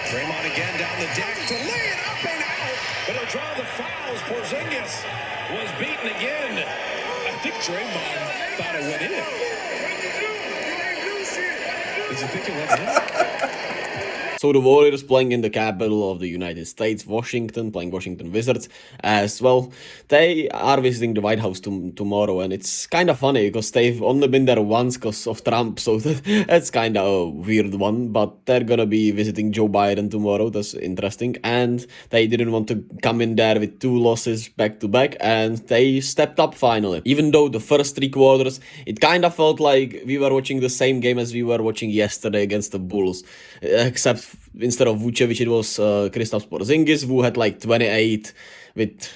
Draymond again down the deck to lay it up and out, but he'll draw the fouls. Porzingis was beaten again. I think Draymond thought it went in. Does he think it went in? So the Warriors playing in the capital of the United States, Washington, playing Washington Wizards as well. They are visiting the White House tomorrow, and it's kind of funny because they've only been there once because of Trump, so that's kind of a weird one. But they're gonna be visiting Joe Biden tomorrow. That's interesting, and they didn't want to come in there with 2 losses back to back, and they stepped up finally. Even though the first 3 quarters, it kind of felt like we were watching the same game as we were watching yesterday against the Bulls, except instead of Vucevic, it was Kristaps Porzingis, who had like 28 with,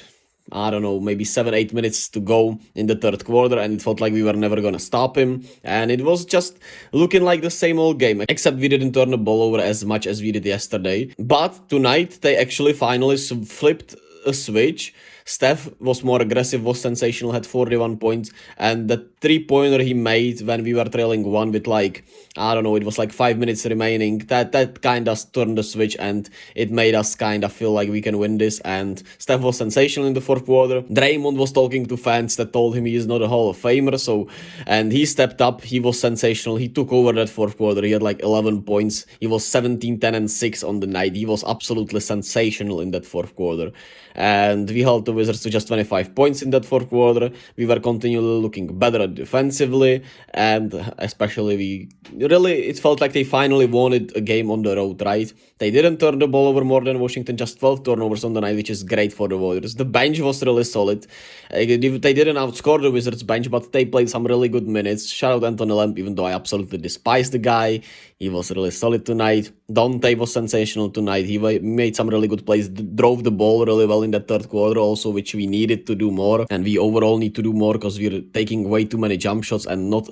I don't know, maybe 7-8 minutes to go in the third quarter, and it felt like we were never gonna stop him. And it was just looking like the same old game, except we didn't turn the ball over as much as we did yesterday. But tonight, they actually finally flipped a switch. Steph was more aggressive, was sensational, had 41 points, and the 3-pointer he made when we were trailing 1 with like, I don't know, it was like 5 minutes remaining, that kind of turned the switch, and it made us kind of feel like we can win this. And Steph was sensational in the fourth quarter. Draymond was talking to fans that told him he is not a Hall of Famer, and he stepped up. He was sensational. He took over that fourth quarter. He had like 11 points. He was 17, 10, and 6 on the night. He was absolutely sensational in that fourth quarter. And we held the Wizards to just 25 points in that fourth quarter. We were continually looking better defensively, and especially it felt like they finally wanted a game on the road, right? They didn't turn the ball over more than Washington, just 12 turnovers on the night, which is great for the Warriors. The bench was really solid. They didn't outscore the Wizards bench, but they played some really good minutes. Shout out Anthony Lamb, even though I absolutely despise the guy. He was really solid tonight. Dante was sensational tonight. He made some really good plays, drove the ball really well in that third quarter also, which we needed to do more. And we overall need to do more because we're taking way too many jump shots and not,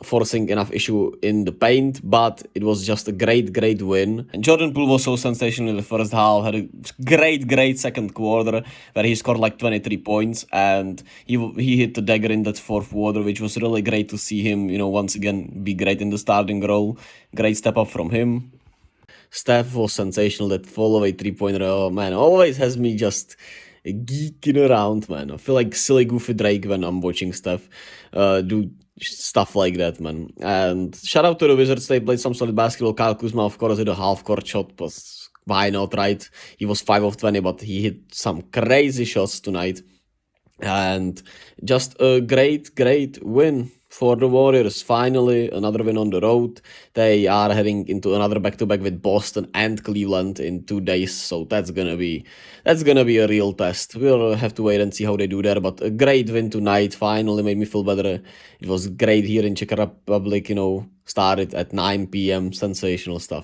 forcing enough issue in the paint. But it was just a great win. And Jordan Poole was so sensational in the first half, had a great second quarter where he scored like 23 points, and he hit the dagger in that fourth quarter, which was really great to see him, once again be great in the starting role. Great step up from him. Steph was sensational. That follow-away 3-pointer, oh man, always has me just geeking around, man. I feel like silly goofy Drake when I'm watching Steph do stuff like that, man. And shout out to the Wizards. They played some solid basketball. Kyle Kuzma, of course, hit a half-court shot, but why not, right? He was 5 of 20, but he hit some crazy shots tonight. And just a great win for the Warriors. Finally, another win on the road. They are heading into another back-to-back with Boston and Cleveland in 2 days, so that's gonna be a real test. We'll have to wait and see how they do there, but a great win tonight. Finally made me feel better. It was great here in Czech Republic, started at 9 p.m. Sensational stuff.